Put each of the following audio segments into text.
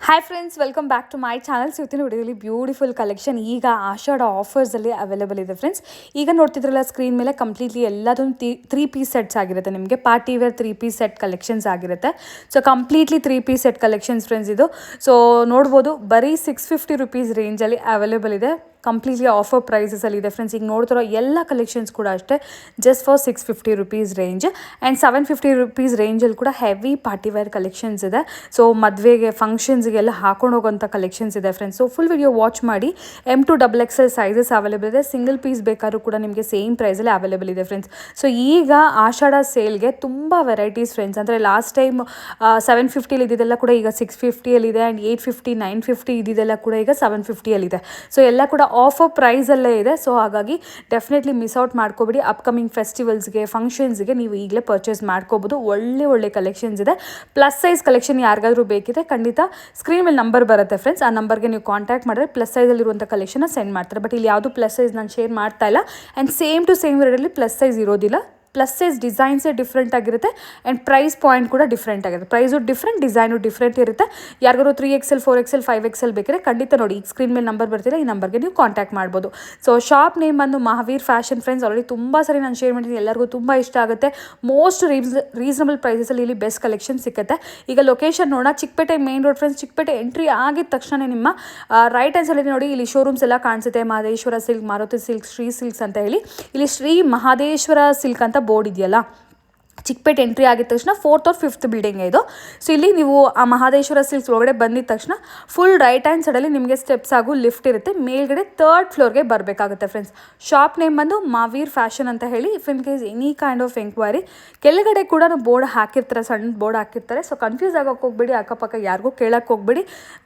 Hi friends, welcome back to my channels. ಇವತ್ತಿನ ವಿಡಿಯೋಲಿ beautiful collection ಈಗ ಆಷಾಢ ಆಫರ್ಸಲ್ಲಿ ಅವೈಲೇಬಲ್ ಇದೆ ಫ್ರೆಂಡ್ಸ್. ಈಗ ನೋಡ್ತಿದ್ರಲ್ಲ ಸ್ಕ್ರೀನ್ ಮೇಲೆ ಕಂಪ್ಲೀಟ್ಲಿ ಎಲ್ಲದೊಂದು 3 ಪೀಸ್ ಸೆಟ್ಸ್ ಆಗಿರುತ್ತೆ. ನಿಮಗೆ party wear 3 piece set collections ಆಗಿರುತ್ತೆ. So completely 3 piece set collections friends ಇದು. ಸೊ ನೋಡ್ಬೋದು ಬರೀ 650 ರುಪೀಸ್ ರೇಂಜಲ್ಲಿ ಅವೈಲೇಬಲ್ ಇದೆ. ಕಂಪ್ಲೀಟ್ಲಿ ಆಫರ್ ಪ್ರೈಸಸಲ್ಲಿ ಇದೆ ಫ್ರೆಂಡ್ಸ್. ಈಗ ನೋಡ್ತಿರೋ ಎಲ್ಲ ಕಲೆಕ್ಷನ್ಸ್ ಕೂಡ ಅಷ್ಟೇ just for 650 rupees range. And 750 rupees ರೇಂಜಲ್ಲಿ ಕೂಡ ಹೆವಿ ಪಾರ್ಟಿ ವೇರ್ ಕಲೆಕ್ಷನ್ಸ್ ಇದೆ. ಸೊ ಮದುವೆಗೆ ಫಂಕ್ಷನ್ಸ್ಗೆಲ್ಲ ಹಾಕೊಂಡು ಹೋಗೋಂಥ ಕಲೆಕ್ಷನ್ಸ್ ಇದೆ friends. So full video watch ಮಾಡಿ. M2XXL ಸೈಜಸ್ ಅವೈಲೇಬಲ್ ಇದೆ. ಸಿಂಗಲ್ ಪೀಸ್ ಬೇಕಾದ್ರೂ ಕೂಡ ನಿಮಗೆ ಸೇಮ್ ಪ್ರೈಸಲ್ಲಿ ಅವೈಲೇಬಲ್ ಇದೆ ಫ್ರೆಂಡ್ಸ್. ಸೊ ಈಗ ಆಷಾಢ ಸೇಲ್ಗೆ ತುಂಬ ವೆರೈಟೀಸ್ ಫ್ರೆಂಡ್ಸ್. ಅಂದರೆ ಲಾಸ್ಟ್ ಟೈಮ್ 750 ಇದ್ದಿದ್ದೆಲ್ಲ ಕೂಡ ಈಗ 650 ಆ್ಯಂಡ್ 850 950 ಇದ್ದಿದ್ದೆಲ್ಲ ಕೂಡ ಈಗ 750 ಸೊ ಎಲ್ಲ ಕೂಡ ಆಫರ್ ಪ್ರೈಸಲ್ಲೇ ಇದೆ. ಸೊ ಹಾಗಾಗಿ ಡೆಫಿನೆಟ್ಲಿ ಮಿಸ್ ಔಟ್ ಮಾಡ್ಕೋಬೇಡಿ. ಅಪ್ಕಮಿಂಗ್ ಫೆಸ್ಟಿವಲ್ಸ್ಗೆ ಫಂಕ್ಷನ್ಸ್ಗೆ ನೀವು ಈಗಲೇ ಪರ್ಚೇಸ್ ಮಾಡ್ಕೋಬೋದು. ಒಳ್ಳೆ ಕಲೆಕ್ಷನ್ಸ್ ಇದೆ. ಪ್ಲಸ್ ಸೈಜ್ ಕಲೆಕ್ಷನ್ ಯಾರಿಗಾದ್ರೂ ಬೇಕಿದೆ ಖಂಡಿತ ಸ್ಕ್ರೀನ್ ಮೇಲೆ ನಂಬರ್ ಬರುತ್ತೆ ಫ್ರೆಂಡ್ಸ್. ಆ ನಂಬರ್ಗೆ ನೀವು ಕಾಂಟ್ಯಾಕ್ಟ್ ಮಾಡಿದ್ರೆ ಪ್ಲಸ್ ಸೈಜಲ್ಲಿರುವಂಥ ಕಲೆಕ್ಷನ್ನ ಸೆಂಡ್ ಮಾಡ್ತಾರೆ. ಬಟ್ ಇಲ್ಲಿ ಯಾವುದು ಪ್ಲಸ್ ಸೈಜ್ ನಾನು ಶೇರ್ ಮಾಡ್ತಾ ಇಲ್ಲ. ಆ್ಯಂಡ್ ಸೇಮ್ ಟು ಸೇಮ್ ರೇಟಲ್ಲಿ ಪ್ಲಸ್ ಸೈಜ್ ಇರೋದಿಲ್ಲ. ಪ್ಲಸ್ ಸೈಜ್ ಡಿಸೈನ್ಸೇ ಡಿಫ್ರೆಂಟ್ ಆಗಿರುತ್ತೆ. ಆ್ಯಂಡ್ ಪ್ರೈಸ್ ಪಾಯಿಂಟ್ ಕೂಡ ಡಿಫ್ರೆಂಟ್ ಆಗಿರುತ್ತೆ. ಪ್ರೈಸು ಡಿಫ್ರೆಂಟ್, ಡಿಸೈನು ಡಿಫ್ರೆಂಟ್ ಇರುತ್ತೆ. ಯಾರಿಗಾದ್ರು 3XL 4XL 5XL ಬೇಕಾದ್ರೆ ಖಂಡಿತ ನೋಡಿ ಈಗ ಸ್ಕ್ರೀನ್ ಮೇಲೆ ನಂಬರ್ ಬರ್ತಿಲ್ಲ, ಈ ನಂಬರ್ಗೆ ನೀವು ಕಾಂಟ್ಯಾಕ್ಟ್ ಮಾಡ್ಬೋದು. ಸೊ ಶಾಪ್ ನೇಮ್ ಬಂದು ಮಹಾವೀರ್ ಫ್ಯಾಷನ್ ಫ್ರೆಂಡ್ಸ್. ಆಲ್ರೆಡಿ ತುಂಬ ಸರಿ ನಾನು ಶೇರ್ ಮಾಡಿದ್ದೀನಿ, ಎಲ್ಲರಿಗೂ ತುಂಬ ಇಷ್ಟ ಆಗುತ್ತೆ. ಮೋಸ್ಟ್ ರೀಸನಬಲ್ ಪ್ರೈಸಸಲ್ಲಿ ಇಲ್ಲಿ ಬೆಸ್ಟ್ ಕಲೆಕ್ಷನ್ ಸಿಗುತ್ತೆ. ಈಗ ಲೊಕೇಶನ್ ನೋಡೋಣ, Chikkapete main road friends. Chikkapete entry ಆಗಿದ ತಕ್ಷಣ ನಿಮ್ಮ ರೈಟ್ ಹ್ಯಾಂಡ್ ಸೈಡಲ್ಲಿ ನೋಡಿ ಇಲ್ಲಿ ಶೋರೂಮ್ಸ್ ಎಲ್ಲ ಕಾಣಿಸುತ್ತೆ. Mahadeshwara silk, Maruti silk, Shri silks ಅಂತ ಹೇಳಿ. ಇಲ್ಲಿ ಶ್ರೀ ಮಹದೇಶ್ವರ ಸಿಲ್ಕ್ ಅಂತ ಬೋರ್ಡ್ ಇದೆಯಲ್ಲ, ಚಿಕ್ಕಪೇಟೆ ಎಂಟ್ರಿ ಆಗಿದ ತಕ್ಷಣ 4th or 5th ಬಿಲ್ಡಿಂಗ್ ಇದು. ಸೊ ಇಲ್ಲಿ ನೀವು ಆ ಮಹದೇಶ್ವರ ಸಿಲ್ಕ್ಸ್ ಒಳಗಡೆ ಬಂದಿದ ತಕ್ಷಣ ಫುಲ್ ರೈಟ್ ಹ್ಯಾಂಡ್ ಸೈಡಲ್ಲಿ ನಿಮಗೆ ಸ್ಟೆಪ್ಸ್ ಹಾಗೂ ಲಿಫ್ಟ್ ಇರುತ್ತೆ. ಮೇಲ್ಗಡೆ 3rd ಫ್ಲೋರ್ಗೆ ಬರಬೇಕಾಗುತ್ತೆ ಫ್ರೆಂಡ್ಸ್. ಶಾಪ್ ನೇಮ್ ಬಂದು ಮಹಾವೀರ್ ಫ್ಯಾಷನ್ ಅಂತ ಹೇಳಿ. If in case any kind of enquiry ಕೆಳಗಡೆ ಕೂಡ ಬೋರ್ಡ್ ಹಾಕಿರ್ತಾರೆ, ಸಣ್ಣ ಬೋರ್ಡ್ ಹಾಕಿರ್ತಾರೆ. ಸೊ ಕನ್ಫ್ಯೂಸ್ ಆಗೋಕ್ಕೆ ಹೋಗ್ಬೇಡಿ, ಅಕ್ಕಪಕ್ಕ ಯಾರಿಗೂ ಕೇಳಕ್ಕೆ ಹೋಗ್ಬೇಡಿ.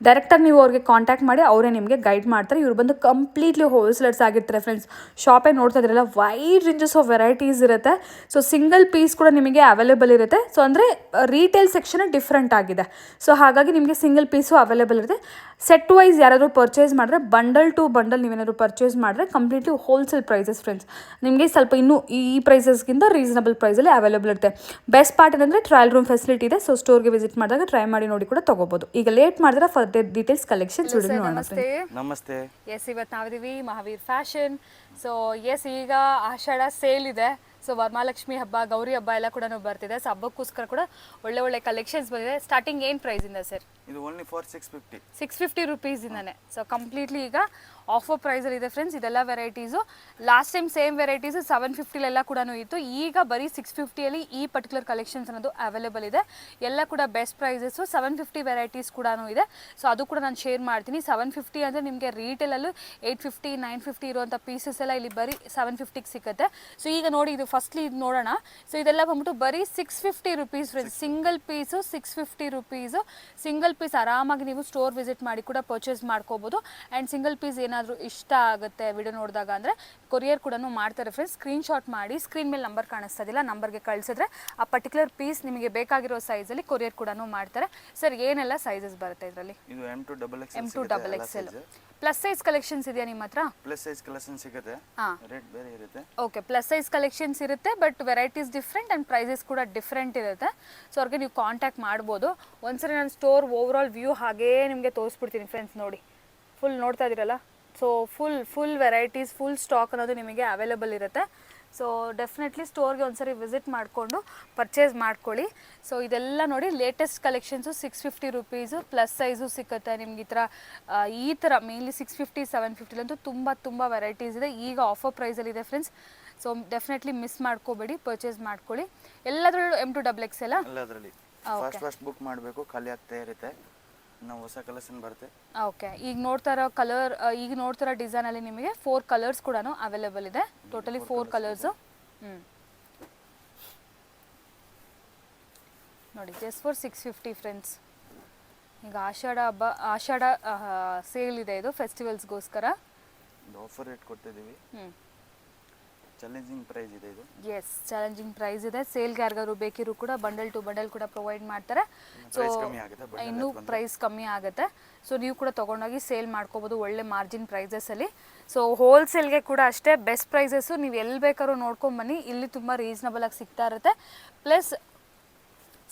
ಡೈರೆಕ್ಟಾಗಿ ನೀವು ಅವ್ರಿಗೆ ಕಾಂಟ್ಯಾಕ್ಟ್ ಮಾಡಿ ಅವರೇ ನಿಮಗೆ ಗೈಡ್ ಮಾಡ್ತಾರೆ. ಇವ್ರು ಬಂದು ಕಂಪ್ಲೀಟ್ಲಿ ಹೋಲ್ಸೇಲರ್ಸ್ ಆಗಿರ್ತಾರೆ ಫ್ರೆಂಡ್ಸ್. ಶಾಪೇ ನೋಡ್ತಾ ಇದ್ರಲ್ಲ, ವೈಡ್ ರೇಂಜಸ್ ಆಫ್ ವೆರೈಟೀಸ್ ಇರುತ್ತೆ. ಸೊ ಸಿಂಗಲ್ ಪೀಸ್ ಕೂಡ ನಿಮಗೆ ಅವೈಲೇಬಲ್ ಇರುತ್ತೆ. ಸೊ ಅಂದರೆ ರೀಟೇಲ್ ಸೆಕ್ಷನ್ ಡಿಫ್ರೆಂಟ್ ಆಗಿದೆ. ಸೊ ಹಾಗಾಗಿ ನಿಮಗೆ ಸಿಂಗಲ್ ಪೀಸು ಅವೈಲೇಬಲ್ ಇರುತ್ತೆ. ಸೆಟ್ ವೈಸ್ ಯಾರಾದರೂ ಪರ್ಚೇಸ್ ಮಾಡಿದ್ರೆ ಬಂಡಲ್ ಟು ಬಂಡಲ್ ನೀವೇನಾದರೂ ಪರ್ಚೇಸ್ ಮಾಡಿದ್ರೆ ಕಂಪ್ಲೀಟ್ಲಿ ಹೋಲ್ಸೇಲ್ ಪ್ರೈಸಸ್ ಫ್ರೆಂಡ್ಸ್. ನಿಮಗೆ ಸ್ವಲ್ಪ ಇನ್ನೂ ಈ ಪ್ರೈಸಸ್ಗಿಂತ ರೀಸನಬಲ್ ಪ್ರೈಸಲ್ಲಿ ಅವೈಲೇಬಲ್ ಇರುತ್ತೆ. ಬೆಸ್ಟ್ ಪಾರ್ಟ್ ಏನಂದರೆ ಟ್ರಯಲ್ ರೂಮ್ ಫೆಸಿಲಿಟಿ ಇದೆ. ಸೊ ಸ್ಟೋರ್ಗೆ ವಿಸಿಟ್ ಮಾಡಿದಾಗ ಟ್ರೈ ಮಾಡಿ ನೋಡಿ ಕೂಡ ತೊಗೋಬೋದು. ಈಗ ಲೇಟ್ ಮಾಡಿದ್ರೆ ಫರ್ದರ್ ಡೀಟೇಲ್ಸ್ ಕಲೆಕ್ಷನ್ಸ್ ವಿಡಿಯೋ ನೋಡೋಣ. ನಮಸ್ತೆ. ಎಸ್, ಇವತ್ತು ನಾವಿದ್ದೀವಿ ಮಹಾವೀರ್ ಫ್ಯಾಷನ್. ಸೊ ಎಸ್, ಈಗ ಆಷಾಢ ಸೇಲ್ ಇದೆ. ಸೊ ವರಮಹಾಲಕ್ಷ್ಮಿ ಹಬ್ಬ, ಗೌರಿ ಹಬ್ಬ ಎಲ್ಲ ಕೂಡ ಬರ್ತಿದೆ. ಸೊ ಹಬ್ಬಕ್ಕೋಸ್ಕರ ಕೂಡ ಒಳ್ಳೆ ಕಲೆಕ್ಷನ್ಸ್ ಬಂದಿದೆ. ಸ್ಟಾರ್ಟಿಂಗ್ ಏನು ಪ್ರೈಸಿಂದ ಸರ್? ಇದು ಓನ್ಲಿ ಫಾರ್ 650 ರುಪೀಸಿಂದಾನೆ. ಸೊ ಕಂಪ್ಲೀಟ್ಲಿ ಈಗ ಆಫರ್ ಪ್ರೈಸಲ್ಲಿ ಇದೆ ಫ್ರೆಂಡ್ಸ್. ಇದೆಲ್ಲ varieties last time same varieties 750 ಕೂಡ ಇತ್ತು. ಈಗ ಬರೀ 650 ಈ ಪರ್ಟಿಕ್ಯುಲರ್ ಕಲೆಕ್ಷನ್ಸ್ ಅನ್ನೋದು ಅವೈಲೇಬಲ್ ಇದೆ. ಎಲ್ಲ ಕೂಡ ಬೆಸ್ಟ್ ಪ್ರೈಸಸ್ಸು. 750 ವೆರೈಟೀಸ್ ಕೂಡ ಇದೆ. ಸೊ ಅದು ಕೂಡ ನಾನು ಶೇರ್ ಮಾಡ್ತೀನಿ. 750 ಅಂದರೆ ನಿಮಗೆ ರೀಟೇಲಲ್ಲೂ 850 950 ಇರುವಂಥ ಪೀಸಸ್ ಎಲ್ಲ ಇಲ್ಲಿ ಬರೀ 750ಗೆ ಸಿಗುತ್ತೆ. ಸೊ ಈಗ ನೋಡಿ, ಇದು ಫಸ್ಟ್ಲಿ ಇದು ನೋಡೋಣ. ಸೊ ಇದೆಲ್ಲ ಬಂದ್ಬಿಟ್ಟು ಬರೀ 650 rupees friends. Single piece 650 rupees. Single piece ಆರಾಮಾಗಿ ನೀವು ಸ್ಟೋರ್ ವಿಸಿಟ್ ಮಾಡಿ ಕೂಡ ಪರ್ಚೇಸ್ ಮಾಡ್ಕೋಬೋದು. ಆ್ಯಂಡ್ ಸಿಂಗಲ್ ಪೀಸ್ ಏನಾದರೂ ಇಷ್ಟ ಆಗುತ್ತೆ ವಿಡಿಯೋ ನೋಡಿದಾಗ ಅಂದರೆ ಕೊರಿಯರ್ ಕೂಡ ಮಾಡ್ತಾರೆ ಫ್ರೆಂಡ್ಸ್. ಸ್ಕ್ರೀನ್ಶಾಟ್ ಮಾಡಿ ಸ್ಕ್ರೀನ್ ಮೇಲೆ ನಂಬರ್ ಕಾಣಿಸ್ತದಿಲ್ಲ, ನಂಬರ್ಗೆ ಕಳಿಸಿದ್ರೆ ಆ ಪರ್ಟಿಕ್ಯುಲರ್ ಪೀಸ್ ನಿಮಗೆ ಬೇಕಾಗಿರೋ ಸೈಜಲ್ಲಿ ಕೊರಿಯರ್ ಕೂಡ ಮಾಡ್ತಾರೆ. ಸರ್, ಏನೆಲ್ಲ ಸೈಜಸ್ ಬರುತ್ತೆ ಇದರಲ್ಲಿ? ಇದು M2XXL ಪ್ಲಸ್ ಸೈಜ್ ಕಲೆಕ್ಷನ್ಸ್ ಇದೆಯಾ ನಿಮ್ಮ ಹತ್ರ? ಪ್ಲಸ್ ಸೈಜ್ ಕಲೆಕ್ಷನ್ಸ್ ಸಿಗುತ್ತೆ. ರೇಟ್ ಬೇರೆ ಇರುತ್ತೆ. ಓಕೆ, ಪ್ಲಸ್ ಸೈಜ್ ಕಲೆಕ್ಷನ್ಸ್ ಇರುತ್ತೆ. But varieties different and prices ಕೂಡ ಡಿಫ್ರೆಂಟ್ ಇರುತ್ತೆ. ಸೊ ಅವ್ರಿಗೆ ನೀವು ಕಾಂಟ್ಯಾಕ್ಟ್ ಮಾಡ್ಬೋದು. ಒಂದ್ಸರಿ ನಾನು ಸ್ಟೋರ್ ಓವರ್ ಆಲ್ ವ್ಯೂ ಹಾಗೇ ನಿಮಗೆ ತೋರಿಸ್ಬಿಡ್ತೀನಿ ಫ್ರೆಂಡ್ಸ್. ನೋಡಿ, ಫುಲ್ ನೋಡ್ತಾ ಇದ್ದೀರಲ್ಲ. So full varieties, full stack ಅನ್ನೋದು ನಿಮಗೆ ಅವೈಲೇಬಲ್ ಇರುತ್ತೆ. ಸೊ ಡೆಫಿನೆಟ್ಲಿ ಸ್ಟೋರ್ಗೆ ಒಂದ್ಸರಿ ವಿಸಿಟ್ ಮಾಡಿಕೊಂಡು ಪರ್ಚೇಸ್ ಮಾಡ್ಕೊಳ್ಳಿ. ಸೊ ಇದೆಲ್ಲ ನೋಡಿ, latest collections 650 rupees. Plus size ಸಿಗುತ್ತೆ ನಿಮ್ಗೆ. ಈ ಥರ ಮೇನ್ಲಿ 650 750 ಅಂತೂ ತುಂಬ ವೆರೈಟೀಸ್ ಇದೆ. ಈಗ ಆಫರ್ ಪ್ರೈಸಲ್ಲಿದೆ ಫ್ರೆಂಡ್ಸ್. ಸೊ ಡೆಫಿನೆಟ್ಲಿ ಮಿಸ್ ಮಾಡ್ಕೋಬೇಡಿ, ಪರ್ಚೇಸ್ ಮಾಡ್ಕೊಳ್ಳಿ. ಎಲ್ಲದರಲ್ಲೂ M2XXL ಎಲ್ಲದರಲ್ಲಿ ಫಸ್ಟ್ ಬುಕ್ ಮಾಡಬೇಕು, ಖಾಲಿ ಆಗ್ತಾ ಇರುತ್ತೆ. ನಾವು ಹೊಸ ಕಲೆಕ್ಷನ್ ಬರುತ್ತೆ. ಓಕೆ, ಈಗ ನೋಡ್ತಾ ಇರೋ ಕಲರ್, ಈಗ ನೋಡ್ತಾ ಇರೋ ಡಿಸೈನಲ್ಲಿ ನಿಮಗೆ 4 ಕಲರ್ಸ್ ಕೂಡ ಅವೈಲೇಬಲ್ ಇದೆ. Totally 4 colours. ನೋಡಿ, ಜಸ್ಟ್ ಫಾರ್ 650 ಫ್ರೆಂಡ್ಸ್. ಈಗ ಆಷಾಢ ಸೇಲ್ ಇದೆ. ಇದು ಫೆಸ್ಟಿವಲ್ಸ್ಗೋಸ್ಕರ ಆಫರ್ ರೇಟ್ ಕೊಡ್ತಿದ್ದೀವಿ. ಚಾಲೆಂಜಿಂಗ್ ಪ್ರೈಸ್ ಇದೆ ಇದು. ಎಸ್, ಚಾಲೆಂಜಿಂಗ್ ಪ್ರೈಸ್ ಇದೆ. ಸೇಲ್ಗೆ ಯಾರಿಗಾದ್ರು ಬೇಕಿದ್ರು ಕೂಡ ಬಂಡಲ್ ಟು ಬಂಡಲ್ ಕೂಡ ಪ್ರೊವೈಡ್ ಮಾಡ್ತಾರೆ. ಸೊ ಇನ್ನೂ ಪ್ರೈಸ್ ಕಮ್ಮಿ ಆಗುತ್ತೆ. ಸೊ ನೀವು ಕೂಡ ತೊಗೊಂಡೋಗಿ ಸೇಲ್ ಮಾಡ್ಕೋಬೋದು ಒಳ್ಳೆ ಮಾರ್ಜಿನ್ ಪ್ರೈಸಸಲ್ಲಿ. ಸೊ ಹೋಲ್ಸೇಲ್ಗೆ ಕೂಡ ಅಷ್ಟೇ ಬೆಸ್ಟ್ ಪ್ರೈಸಸ್ಸು. ನೀವು ಎಲ್ಲಿ ಬೇಕಾದ್ರೂ ನೋಡ್ಕೊಂಬನ್ನಿ, ಇಲ್ಲಿ ತುಂಬ ರೀಸನಬಲ್ ಆಗಿ ಸಿಗ್ತಾ ಇರುತ್ತೆ. Plus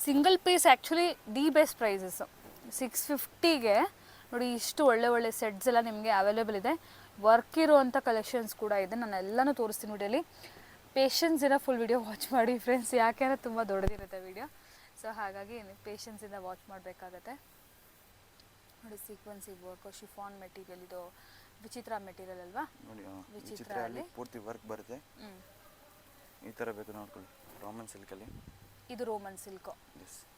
single piece actually the best prices. 650ಗೆ ನೋಡಿ ಇಷ್ಟು ಒಳ್ಳೆ ಒಳ್ಳೆ ಸೆಟ್ಸ್ ಎಲ್ಲ ನಿಮಗೆ ಅವೈಲೇಬಲ್ ಇದೆ. ವರ್ಕ್ ಇರುವಂಥ ಕಲೆಕ್ಷನ್ಸ್ ಕೂಡ ಇದೆ. ನಾನು ಎಲ್ಲನೂ ತೋರಿಸ್ತೀನಿ ವಿಡಿಯೋಲಿ. ಪೇಷನ್ಸಿಂದ ಫುಲ್ ವಿಡಿಯೋ ವಾಚ್ ಮಾಡಿ ಫ್ರೆಂಡ್ಸ್, ಯಾಕೆಂದರೆ ತುಂಬ ದೊಡ್ಡದಿರುತ್ತೆ ವಿಡಿಯೋ. ಸೊ ಹಾಗಾಗಿ ಪೇಷನ್ಸಿಂದ ವಾಚ್ ಮಾಡಬೇಕಾಗತ್ತೆ. ನೋಡಿ ಸೀಕ್ವೆನ್ಸಿ ವರ್ಕ್, ಶಿಫಾನ್ ಮೆಟೀರಿಯಲ್, ಇದು ವಿಚಿತ್ರ ಮೆಟೀರಿಯಲ್ ಅಲ್ವಾ? ನೋಡಿ ವಿಚಿತ್ರ ವಿಚಿತ್ರ ಅಲ್ಲಿ ಅಲ್ಲಿ ಪೂರ್ತಿ ವರ್ಕ್ ಬರುತ್ತೆ. ಈ ಥರ ಬೇಕು ನೋಡ್ಕೊಳ್ಳಿ, ರಾಮನ್ ಸಿಲ್ಕಲ್ಲಿ. ಇದು Roman silk.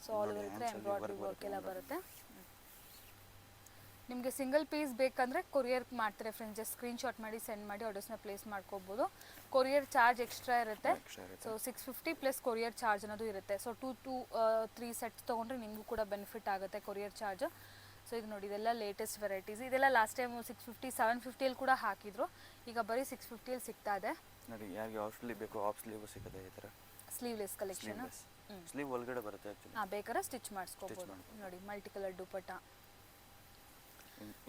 So all over ಇದ್ರೆ ಎಂಬ್ರಾಯ್ಡ್ರಿ ವರ್ಕ್ ಎಲ್ಲ ಬರುತ್ತೆ. ನಿಮಗೆ ಸಿಂಗಲ್ ಪೀಸ್ ಬೇಕಂದರೆ ಕೊರಿಯರ್ ಮಾಡ್ತಾರೆ ಫ್ರೆಂಡ್ಸ್. ಜಸ್ಟ್ ಸ್ಕ್ರೀನ್ಶಾಟ್ ಮಾಡಿ ಸೆಂಡ್ ಮಾಡಿ ಆರ್ಡರ್ಸ್ನ ಪ್ಲೇಸ್ ಮಾಡ್ಕೋಬೋದು. ಕೊರಿಯರ್ ಚಾರ್ಜ್ ಎಕ್ಸ್ಟ್ರಾ ಇರುತ್ತೆ. ಸೊ 650 ಪ್ಲಸ್ ಕೊರಿಯರ್ ಚಾರ್ಜ್ ಅನ್ನೋದು ಇರುತ್ತೆ. ಸೊ 2-3 ಸೆಟ್ಸ್ ತೊಗೊಂಡ್ರೆ ನಿಮಗೂ ಕೂಡ ಬೆನಿಫಿಟ್ ಆಗುತ್ತೆ ಕೊರಿಯರ್ ಚಾರ್ಜ್. ಸೊ ಈಗ ನೋಡಿ ಇದೆಲ್ಲ ಲೇಟೆಸ್ಟ್ ವೆರೈಟೀಸ್. ಇದೆಲ್ಲ ಲಾಸ್ಟ್ ಟೈಮ್ 650 750ಅಲ್ಲಿ ಕೂಡ ಹಾಕಿದ್ರು. ಈಗ ಬರೀ 650ಅಲ್ಲಿ ಸಿಗ್ತಾ ಇದೆ. ನೋಡಿ ಯಾರಿಗೆ ಆಫ್ ಸ್ಲೀವ್ ಬೇಕು ಆಫ್ ಸ್ಲೀವ್ ಸಿಗುತ್ತೆ. ಈ ಥರ ಸ್ಲೀವ್ಲೆಸ್ ಕಲೆಕ್ಷನ್. ಸ್ಲೀವ್ ಒಳಗಡೆ ಬರುತ್ತೆ ಆ್ಯಕ್ಚುಲಿ. ಬೇಕಾದ್ರೆ ಸ್ಟಿಚ್ ಮಾಡಿಸ್ಕೋಬೋದು. ನೋಡಿ ಮಲ್ಟಿ ಕಲರ್ ದುಪಟ್ಟ.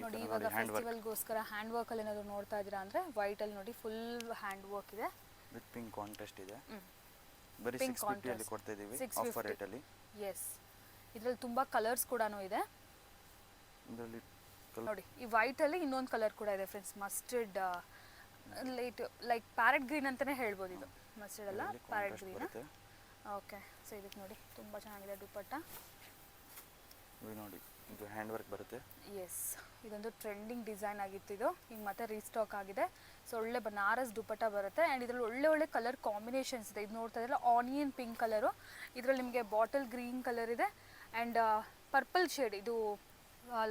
ನೋಡಿ ಇವಾಗ ಫೆಸ್ಟಿವಲ್ಗೋಸ್ಕರ ಹ್ಯಾಂಡ್ ವರ್ಕಲ್ಲಿ ಏನಾದರೂ ನೋಡ್ತಾ ಇದ್ದೀರಾ ಅಂದರೆ ವೈಟಲ್ಲಿ ನೋಡಿ ಫುಲ್ ಹ್ಯಾಂಡ್ ವರ್ಕ್ ಇದೆ. ವಿತ್ ಪಿಂಕ್ ಕಾಂಟ್ರಾಸ್ಟ್ ಇದೆ. ಬರೀ 650 ಅಲ್ಲಿ ಕೊಡ್ತಾ ಇದೀವಿ ಆಫರ್ ರೇಟ್ ಅಲ್ಲಿ. ಎಸ್, ಇದರಲ್ಲಿ ತುಂಬಾ ಕಲರ್ಸ್ ಕೂಡ ಇದೆ. ಇದರಲ್ಲಿ ನೋಡಿ ಈ ವೈಟ್ ಅಲ್ಲಿ ಇನ್ನೊಂದು ಕಲರ್ ಕೂಡ ಇದೆ friends. Mustard like parrot green ಅಂತಾನೆ ಹೇಳ್ಬೋದು. ಇದು ಮಸ್ಟರ್ಡ್ ಅಲ್ಲ, ಪ್ಯಾರೆಟ್ ಗ್ರೀನ್. ಓಕೆ, ಸೊ ಇದಕ್ಕೆ ನೋಡಿ ತುಂಬಾ ಚೆನ್ನಾಗಿದೆ ದುಪಟ್ಟ. ನೋಡಿ ಇದು ಹ್ಯಾಂಡ್ ವರ್ಕ್ ಬರುತ್ತೆ. ಎಸ್, ಇದೊಂದು ಟ್ರೆಂಡಿಂಗ್ ಡಿಸೈನ್ ಆಗಿತ್ತು. ಇದು ಈಗ ಮತ್ತೆ ರೀಸ್ಟಾಕ್ ಆಗಿದೆ. ಸೊ ಒಳ್ಳೆ ಬನಾರಸ್ ದುಪಟ್ಟ ಬರುತ್ತೆ. ಆ್ಯಂಡ್ ಇದರಲ್ಲಿ ಒಳ್ಳೆ ಒಳ್ಳೆ ಕಲರ್ ಕಾಂಬಿನೇಷನ್ಸ್ ಇದೆ. ಇದು ನೋಡ್ತಾ ಇದ್ರಲ್ಲ ಆನಿಯನ್ ಪಿಂಕ್ ಕಲರು, ಇದರಲ್ಲಿ ನಿಮಗೆ ಬಾಟಲ್ ಗ್ರೀನ್ ಕಲರ್ ಇದೆ ಆ್ಯಂಡ್ ಪರ್ಪಲ್ ಶೇಡ್, ಇದು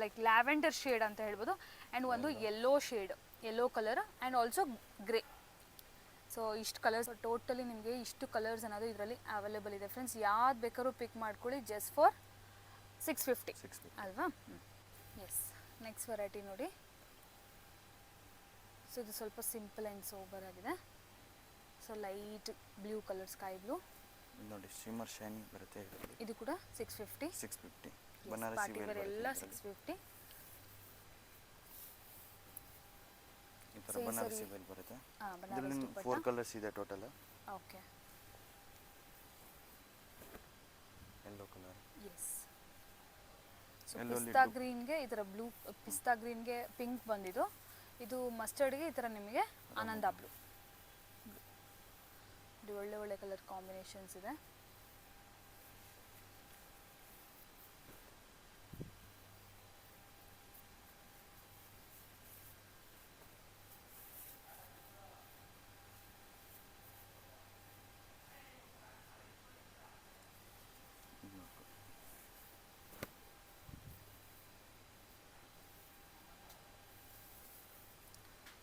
ಲೈಕ್ ಲ್ಯಾವೆಂಡರ್ ಶೇಡ್ ಅಂತ ಹೇಳ್ಬೋದು. ಆ್ಯಂಡ್ ಒಂದು yellow colour and also grey. So ಇಷ್ಟು ಕಲರ್ಸ್, ಟೋಟಲಿ ನಿಮಗೆ ಇಷ್ಟು ಕಲರ್ಸ್ ಅನ್ನೋದು ಇದರಲ್ಲಿ ಅವೈಲೇಬಲ್ ಇದೆ ಫ್ರೆಂಡ್ಸ್. ಯಾವ್ದು ಬೇಕಾದ್ರೂ ಪಿಕ್ ಮಾಡ್ಕೊಳ್ಳಿ ಜಸ್ಟ್ ಫಾರ್ 650 ಅಲ್ವಾ? ಎಸ್, ನೆಕ್ಸ್ಟ್ ವೆರೈಟಿ ನೋಡಿ. ಸೊ ಇದು ಸ್ವಲ್ಪ ಸಿಂಪಲ್ ಆ್ಯಂಡ್ ಸೋಬರ್ ಆಗಿದೆ. So light blue colour, sky blue ನೋಡಿ, ಶಿಮ್ಮರ್ ಶೈನಿಂಗ್ ಬರುತ್ತೆ ಇದರಲ್ಲಿ. ಇದು ಕೂಡ 650 ಬನಾರಸಿ ವೇರ್ ಎಲ್ಲ 650. ಈ ತರ ಬನಾರಸಿ ವೇರ್ ಬರುತ್ತೆ. ಇದರಲ್ಲಿ 4 ಕಲರ್ಸ್ ಇದೆ total. Okay, yellow colour. Yes, so ಪಿಸ್ತಾ ಗ್ರೀನ್ಗೆ ಈ ಥರ ಬ್ಲೂ, ಪಿಸ್ತಾ ಗ್ರೀನ್ಗೆ ಪಿಂಕ್ ಬಂದಿದ್ದು. ಇದು ಮಸ್ಟರ್ಡ್ಗೆ ಈ ಥರ ನಿಮಗೆ ಆನಂದ ಬ್ಲೂ. ಇದು ಒಳ್ಳೆ ಒಳ್ಳೆ ಕಲರ್ ಕಾಂಬಿನೇಷನ್ಸ್ ಇದೆ.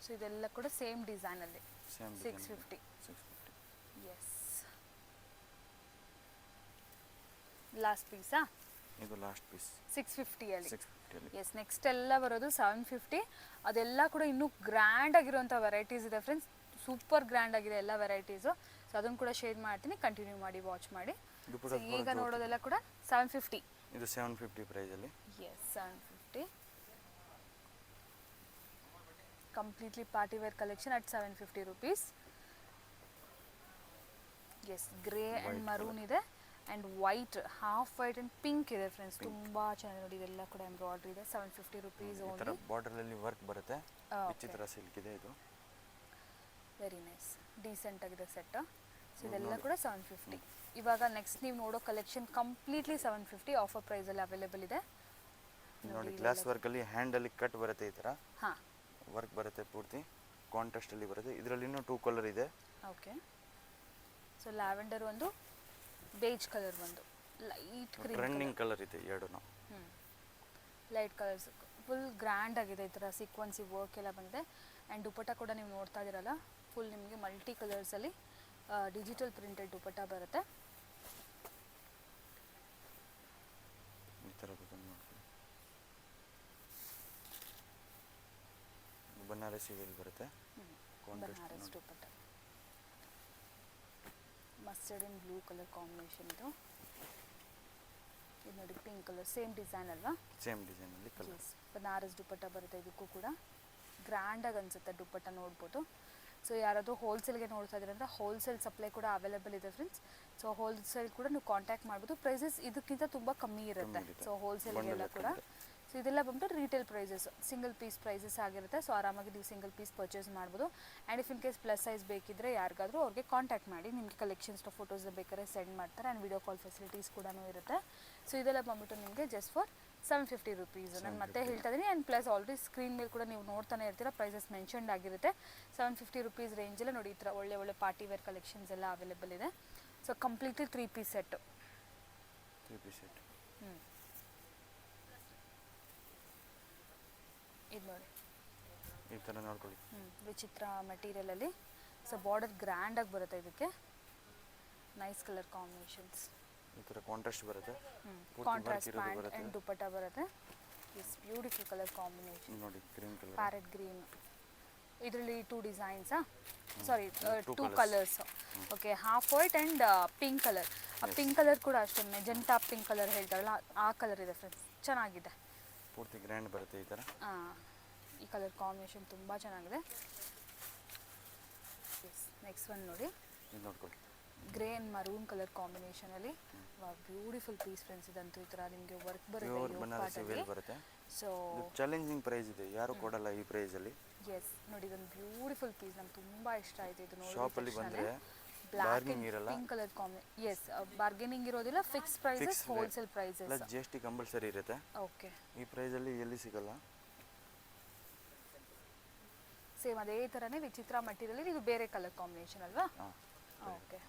ಸೊ ಇದೆಲ್ಲ ಕೂಡ ಸೇಮ್ ಡಿಸೈನಲ್ಲಿ 650. ಎಸ್, ಲಾಸ್ಟ್ ಪೀಸಾ? ಇದು ಲಾಸ್ಟ್ ಪೀಸ್ 650 ಅಲ್ಲಿ. 650 ಅಲ್ಲಿ. ಎಸ್, ನೆಕ್ಸ್ಟ್ ಎಲ್ಲ ಬರೋದು 750. ಅದೆಲ್ಲ ಕೂಡ ಇನ್ನೂ ಗ್ರ್ಯಾಂಡ್ ಆಗಿರುವಂಥ ವೆರೈಟೀಸ್ ಇದೆ ಫ್ರೆಂಡ್ಸ್. ಸೂಪರ್ ಗ್ರ್ಯಾಂಡ್ ಆಗಿದೆ ಎಲ್ಲ ವೆರೈಟೀಸು. ಸೊ ಅದನ್ನು ಕೂಡ ಶೇರ್ ಮಾಡ್ತೀನಿ, ಕಂಟಿನ್ಯೂ ಮಾಡಿ ವಾಚ್ ಮಾಡಿ. ಈಗ ನೋಡೋದೆಲ್ಲ ಕೂಡ 750. ಇದು 750 ಪ್ರೈಸ್ ಅಲ್ಲಿ. Yes, 750. Completely party wear collection at 750 rupees. Yes, grey and maroon ಇದೆ and white, half white and pink ಇದೆ ಫ್ರೆಂಡ್ಸ್. ತುಂಬ ಚೆನ್ನಾಗಿ ನೋಡಿ, ಇದೆಲ್ಲ ಕೂಡ ಎಂಬ್ರಾಯ್ಡ್ರಿ ಇದೆ. 750 ರುಪೀಸ್ ಓನ್ಲಿ. ಬಾರ್ಡರ್ ಅಲ್ಲಿ ವರ್ಕ್ ಬರುತ್ತೆ. ವಿಚಿತ್ರ ಸಿಲ್ಕ್ ಇದೆ ಇದು. ವೆರಿ ನೈಸ್, ಡೀಸೆಂಟ್ ಆಗಿದೆ ಸೆಟ್. ಸೊ ಇದೆಲ್ಲ ಕೂಡ 750. ಇವಾಗ ನೆಕ್ಸ್ಟ್ ನೀವು ನೋಡೋ ಕಲೆಕ್ಷನ್ ಕಂಪ್ಲೀಟ್ಲಿ 750 ಆಫರ್ ಪ್ರೈಸಲ್ಲಿ ಅವೈಲೇಬಲ್ ಇದೆ. ನೋಡಿ ಗ್ಲಾಸ್ ವರ್ಕ್ ಅಲ್ಲಿ ಹ್ಯಾಂಡ್ ಅಲ್ಲಿ ಕಟ್ ಬರುತ್ತೆ. ಈ ತರ ಹಾಂ, ವರ್ಕ್ ಬರುತ್ತೆ ಪೂರ್ತಿ ಕಾಂಟ್ರಾಸ್ಟ್ ಅಲ್ಲಿ ಬರುತ್ತೆ. ಇದರಲ್ಲಿ ಇನ್ನೂ 2 ಕಲರ್ ಇದೆ. ಓಕೆ, ಸೊ ಲ್ಯಾವೆಂಡರ್ ಒಂದು, ಬೇಜ್ ಕಲರ್ ಒಂದು, ಲೈಟ್ ಕ್ರೀಮ್ ಟ್ರೆಂಡಿಂಗ್ ಕಲರ್ ಇದೆ ಎರಡೂ. ಲೈಟ್ ಕಲರ್ಸ್ ಫುಲ್ ಗ್ರ್ಯಾಂಡ್ ಆಗಿದೆ. ಈ ಥರ ಸೀಕ್ವೆನ್ಸಿ ವರ್ಕ್ ಎಲ್ಲ ಬಂದಿದೆ. ಆ್ಯಂಡ್ ದುಪಟ್ಟ ಕೂಡ ನೀವು ನೋಡ್ತಾ ಇದ್ದೀರಲ್ಲ, ಫುಲ್ ನಿಮಗೆ ಮಲ್ಟಿ ಕಲರ್ಸಲ್ಲಿ ಡಿಜಿಟಲ್ ಪ್ರಿಂಟೆಡ್ ದುಪಟ್ಟ ಬರುತ್ತೆ. ಈ ಥರ ಬರುತ್ತೆ ನೋಡ್ಕೊಳ್ಳಿ. ಬನಾರಸಿ ವೇಲ್ ಬರುತ್ತೆ. Banaras dupatta, mustard and blue colour combination. ಇದು ನೋಡಿ ಪಿಂಕ್ ಕಲರ್, ಸೇಮ್ ಡಿಸೈನ್ ಅಲ್ವಾ? ಸೇಮ್ ಡಿಸೈನ್ ಅಲ್ಲಿ ಕಲರ್. ಬನಾರಸ್ ದುಪಟ್ಟ ಬರುತ್ತೆ. ಇದಕ್ಕೂ ಕೂಡ ಗ್ರ್ಯಾಂಡಾಗಿ ಅನಿಸುತ್ತೆ ದುಪಟ್ಟ ನೋಡ್ಬೋದು. ಸೊ ಯಾರಾದರೂ ಹೋಲ್ಸೇಲ್ಗೆ ನೋಡ್ತಾ ಇದ್ದೀರ ಅಂದರೆ ಹೋಲ್ಸೇಲ್ ಸಪ್ಲೈ ಕೂಡ ಅವೈಲೇಬಲ್ ಇದೆ ಫ್ರೆಂಡ್ಸ್. ಸೊ ಹೋಲ್ಸೇಲ್ ಕೂಡ ನೀವು ಕಾಂಟ್ಯಾಕ್ಟ್ ಮಾಡ್ಬೋದು. ಪ್ರೈಸಸ್ ಇದಕ್ಕಿಂತ ತುಂಬ ಕಮ್ಮಿ ಇರುತ್ತೆ. ಸೊ ಹೋಲ್ಸೇಲ್ಗೆಲ್ಲ ಕೂಡ. ಸೊ ಇದೆಲ್ಲ ಬಂದ್ಬಿಟ್ಟು retail prices, single piece prices ಆಗಿರುತ್ತೆ. ಸೊ ಆರಾಮಾಗಿ ನೀವು ಸಿಂಗಲ್ ಪೀಸ್ ಪರ್ಚೇಸ್ ಮಾಡ್ಬೋದು. And if in case plus size ಬೇಕಿದ್ದರೆ ಯಾರಿಗಾದರೂ ಅವ್ರಿಗೆ ಕಾಂಟ್ಯಾಕ್ಟ್ ಮಾಡಿ, ನಿಮಗೆ ಕಲೆಕ್ಷನ್ಸ್ನ ಫೋಟೋಸ್ ಬೇಕಾದ್ರೆ ಸೆಂಡ್ ಮಾಡ್ತಾರೆ. ಆ್ಯಂಡ್ ವಿಡಿಯೋ ಕಾಲ್ ಫೆಸಿಲಿಟೀಸ್ ಕೂಡ ಇರುತ್ತೆ. ಸೊ ಇದೆಲ್ಲ ಬಂದ್ಬಿಟ್ಟು ನಿಮಗೆ ಜಸ್ಟ್ ಫಾರ್ 750 ರುಪೀಸ್. ನಾನು ಮತ್ತೆ ಹೇಳ್ತಾ ಇದ್ದೀನಿ. ಆ್ಯಂಡ್ ಪ್ಲಸ್ ಆಲ್ರೆಡಿ ಸ್ಕ್ರೀನ್ ಮೇಲೆ ಕೂಡ ನೀವು ನೋಡ್ತಾನೆ ಇರ್ತೀರ, ಪ್ರೈಸಸ್ ಮೆನ್ಷನ್ಡ್ ಆಗಿರುತ್ತೆ. 750 ರುಪೀಸ್ ರೇಂಜಲ್ಲೇ ನೋಡಿ ಈ ಥರ ಒಳ್ಳೆ ಒಳ್ಳೆ ಪಾರ್ಟಿ ವೇರ್ ಕಲೆಕ್ಷನ್ಸ್ ಎಲ್ಲ ಅವೈಲೇಬಲ್ ಇದೆ. So completely 3 piece set. 3 piece set. ಇದು ನೋಡಿ ಈ ಥರ ನೋಡ್ಕೊಳ್ಳಿ. ವಿಚಿತ್ರ ಮೆಟೀರಿಯಲಲ್ಲಿ. ಸೊ ಬಾರ್ಡರ್ ಗ್ರ್ಯಾಂಡಾಗಿ ಬರುತ್ತೆ ಇದಕ್ಕೆ. Nice colour combinations. ಈ ಥರ ಕಾಂಟ್ರಾಸ್ಟ್ ಬರುತ್ತೆ. ಕಾಂಟ್ರಾಸ್ಟ್ ಪ್ಯಾಂಟ್ ಆ್ಯಂಡ್ ದುಪಟ್ಟ ಬರುತ್ತೆ. Is beautiful colour combination. ನೋಡಿ ಗ್ರೀನ್ ಕಲರ್, ಪ್ಯಾರೆಟ್ ಗ್ರೀನ್. ಇದರಲ್ಲಿ 2 ಡಿಸೈನ್ಸಾ, ಸಾರಿ 2 colours. Okay, half white and pink colour. ಆ ಪಿಂಕ್ ಕಲರ್ ಕೂಡ ಅಷ್ಟೇ ಮೆಜೆಂಟಾ ಪಿಂಕ್ ಕಲರ್ ಹೇಳ್ತಾರಲ್ಲ ಆ ಕಲರ್ ಇದೆ ಫ್ರೆಂಡ್ಸ್. ಚೆನ್ನಾಗಿದೆ, ಪೂರ್ತಿ ಗ್ರ್ಯಾಂಡ್ ಬರುತ್ತೆ ಈ ಥರ. ಈ ಕಲರ್ ಕಾಂಬಿನೇಷನ್ ತುಂಬ ಚೆನ್ನಾಗಿದೆ. ನೆಕ್ಸ್ಟ್ ಒನ್ ನೋಡಿ, ಇದು ನೋಡ್ಕೊಳ್ಳಿ. ಗ್ರೇ ಆ್ಯಂಡ್ ಮರೂನ್ ಕಲರ್ ಕಾಂಬಿನೇಷನಲ್ಲಿ ಬ್ಯೂಟಿಫುಲ್ ಪೀಸ್ ಫ್ರೆಂಡ್ಸ್. ಇದಂತೂ ಈ ಥರ ನಿಮಗೆ ವರ್ಕ್ ಬರುತ್ತೆ. ಸೊ ಚಾಲೆಂಜಿಂಗ್ ಪ್ರೈಸ್ ಇದೆ, ಯಾರು ಕೊಡಲ್ಲ ಈ ಪ್ರೈಸಲ್ಲಿ. ಎಸ್ ನೋಡಿ, ಇದೊಂದು ಬ್ಯೂಟಿಫುಲ್ ಪೀಸ್, ನಮ್ಗೆ ತುಂಬ ಇಷ್ಟ ಆಯಿತು ಇದು ನೋಡಿ. ಶಾಪಲ್ಲಿ ಬಂದರೆ black and pink colour yes, bargaining ಇರೋದಿಲ್ಲ, fix prices, wholesale prices. Plus GST compulsory ಇರುತ್ತೆ. ಓಕೆ, ಈ ಪ್ರೈಸಲ್ಲಿ ಎಲ್ಲಿ ಸಿಗಲ್ಲ. ಸೇಮ್ ಅದೇ ಥರನೇ ವಿಚಿತ್ರ ಮೆಟೀರಿಯಲ್. ಇದು ಬೇರೆ ಕಲರ್ ಕಾಂಬಿನೇಷನ್ ಅಲ್ವಾ? ಓಕೆ,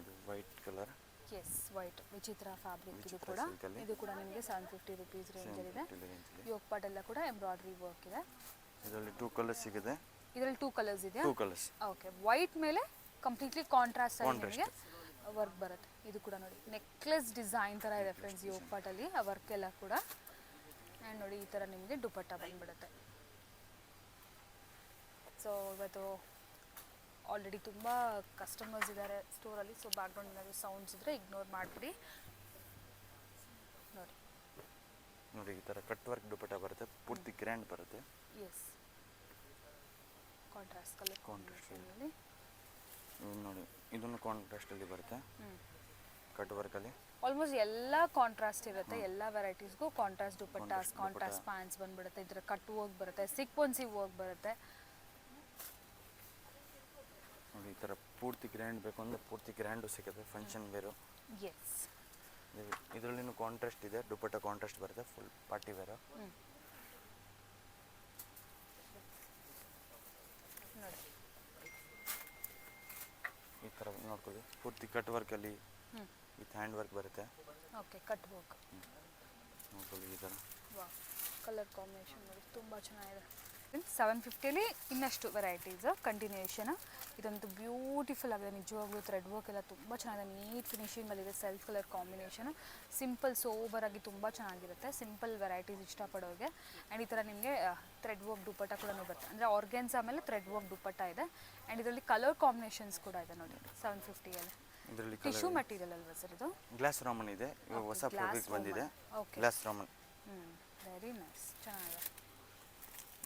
ಇದು ವೈಟ್ ಕಲರ್. ಎಸ್, ವೈಟ್ ವಿಚಿತ್ರ ಫ್ಯಾಬ್ರಿಕ್. ಇದು ಕೂಡ ನಿಮಗೆ 750 ರುಪೀಸ್ ರೇಂಜಲ್ಲಿದೆ. ಯೋಗ್ ಪಾರ್ಟ್ ಎಲ್ಲ ಕೂಡ ಎಂಬ್ರಾಯ್ಡ್ರಿ ವರ್ಕ್ ಇದೆ. ಇದರಲ್ಲಿ 2 ಕಲರ್ಸ್ ಸಿಗುತ್ತೆ. ಇದರಲ್ಲಿ 2 ಕಲರ್ಸ್ ಇದೆ. 2 ಕಲರ್ಸ್. ಓಕೆ, ವೈಟ್ ಮೇಲೆ ಕಂಪ್ಲೀಟ್ಲಿ ಕಾಂಟ್ರಾಸ್ಟ್ ಆಗಿ ನಿಮಗೆ ವರ್ಕ್ ಬರುತ್ತೆ. ಇದು ಕೂಡ ನೋಡಿ ನೆಕ್ಲೆಸ್ ಡಿಸೈನ್ ಥರ ಇದೆ ಫ್ರೆಂಡ್ಸ್ ಯೋಗ್ ಪಾರ್ಟಲ್ಲಿ ಆ ವರ್ಕ್ ಎಲ್ಲ ಕೂಡ. ಆ್ಯಂಡ್ ನೋಡಿ ಈ ಥರ ನಿಮಗೆ ದುಪಟ್ಟ ಬಂದ್ಬಿಡುತ್ತೆ. ಸೊ ಇವತ್ತು ಆಲ್ರೆಡಿ ತುಂಬ ಕಸ್ಟಮರ್ಸ್ ಇದ್ದಾರೆ ಸ್ಟೋರಲ್ಲಿ. ಸೊ ಬ್ಯಾಕ್ಗ್ರೌಂಡ್ ಏನಾದರೂ ಸೌಂಡ್ಸ್ ಇದ್ದರೆ ಇಗ್ನೋರ್ ಮಾಡಿಬಿಡಿ. ನೋಡಿ ನೋಡಿ ಈ ಥರ ಕಟ್ ವರ್ಕ್ ದುಪಟ್ಟ ಬರುತ್ತೆ, ಪೂರ್ತಿ ಗ್ರ್ಯಾಂಡ್ ಬರುತ್ತೆ. ಎಸ್, ಕಾಂಟ್ರಾಸ್ಟ್ ಕಲರ್ ಕಾಂಟ್ರಾಸ್ಟಲ್ಲಿ ನೋಡಿ, ಇದನ್ನು ಕಾಂಟ್ರಾಸ್ಟಲ್ಲಿ ಬರುತ್ತೆ ಕಟ್ ವರ್ಕಲ್ಲಿ. ಆಲ್ಮೋಸ್ಟ್ ಎಲ್ಲ ಕಾಂಟ್ರಾಸ್ಟ್ ಇರುತ್ತೆ. ಎಲ್ಲ ವೆರೈಟೀಸ್ಗೂ ಕಾಂಟ್ರಾಸ್ಟ್ ದುಪಟ್ಟಾಸ್, ಕಾಂಟ್ರಾಸ್ಟ್ ಪ್ಯಾಂಟ್ಸ್ ಬಂದ್ಬಿಡುತ್ತೆ. ಇದರ ಕಟ್ ವರ್ಕ್ ಬರುತ್ತೆ, ಸಿಕ್ವೆನ್ಸಿ ವರ್ಕ್ ಬರುತ್ತೆ. ನೋಡಿ ಈ ಥರ ಪೂರ್ತಿ ಗ್ರ್ಯಾಂಡ್ ಬೇಕು ಅಂದರೆ ಪೂರ್ತಿ ಗ್ರ್ಯಾಂಡು ಸಿಗುತ್ತೆ, ಫಂಕ್ಷನ್ ವೇರು. ಎಸ್, ಇದರಲ್ಲಿನೂ ಕಾಂಟ್ರಾಸ್ಟ್ ಇದೆ, ದುಪಟ್ಟ ಕಾಂಟ್ರಾಸ್ಟ್ ಬರುತ್ತೆ, ಫುಲ್ ಪಾರ್ಟಿ ವೇರು. ನೋಡಿ ಈ ಥರ ನೋಡ್ಕೊಳ್ಳಿ, ಪೂರ್ತಿ ಕಟ್ ವರ್ಕಲ್ಲಿ ವಿತ್ ಹ್ಯಾಂಡ್ ವರ್ಕ್ ಬರುತ್ತೆ. ಓಕೆ, ಕಟ್ ವರ್ಕ್ ನೋಡ್ಕೊಳ್ಳಿ ಈ ಥರ. ವಾಹ್, ಕಲರ್ ಕಾಂಬಿನೇಷನ್ ನೋಡಿ ತುಂಬ ಚೆನ್ನಾಗಿದೆ. 750ಲಿ ಇನ್ನಷ್ಟು ವೆರೈಟೀಸ್ ಕಂಟಿನ್ಯೂಷನ್. ಇದಂತೂ ಬ್ಯೂಟಿಫುಲ್ ಆಗಿದೆ ನಿಜವಾಗ್ಲೂ. ಥ್ರೆಡ್ ವರ್ಕ್ ಎಲ್ಲ ತುಂಬ ಚೆನ್ನಾಗಿದೆ, ನೀಟ್ ಫಿನಿಶಿಂಗಲ್ಲಿದೆ. ಸೆಲ್ಫ್ ಕಲರ್ ಕಾಂಬಿನೇಷನ್, ಸಿಂಪಲ್ ಸೋಬರಾಗಿ ತುಂಬ ಚೆನ್ನಾಗಿರುತ್ತೆ. Simple varieties ಇಷ್ಟಪಡೋರಿಗೆ. ಆ್ಯಂಡ್ ಈ ಥರ ನಿಮಗೆ ಥ್ರೆಡ್ ವರ್ಕ್ ದುಪಟ್ಟ ಕೂಡ ಬರುತ್ತೆ, ಅಂದರೆ ಆರ್ಗೆನ್ಸ್ ಆಮೇಲೆ ಥ್ರೆಡ್ ವರ್ಕ್ ದುಪಟ್ಟ ಇದೆ. ಆ್ಯಂಡ್ ಇದರಲ್ಲಿ ಕಲರ್ ಕಾಂಬಿನೇಷನ್ಸ್ ಕೂಡ ಇದೆ ನೋಡಿ 750ಯಲ್ಲಿ. ಇದರಲ್ಲಿ ಟಿಶ್ಯೂ ಮೆಟೀರಿಯಲ್ ಅಲ್ವಾ ಸರ್ ಇದು? ಗ್ಲಾಸ್ ರಾಮನ್ ಇದೆ, ಇವಾಗ ಹೊಸ ಫ್ಯಾಬ್ರಿಕ್ ಬಂದಿದೆ. Okay, glass Raman. Very nice, ಚೆನ್ನಾಗಿದೆ.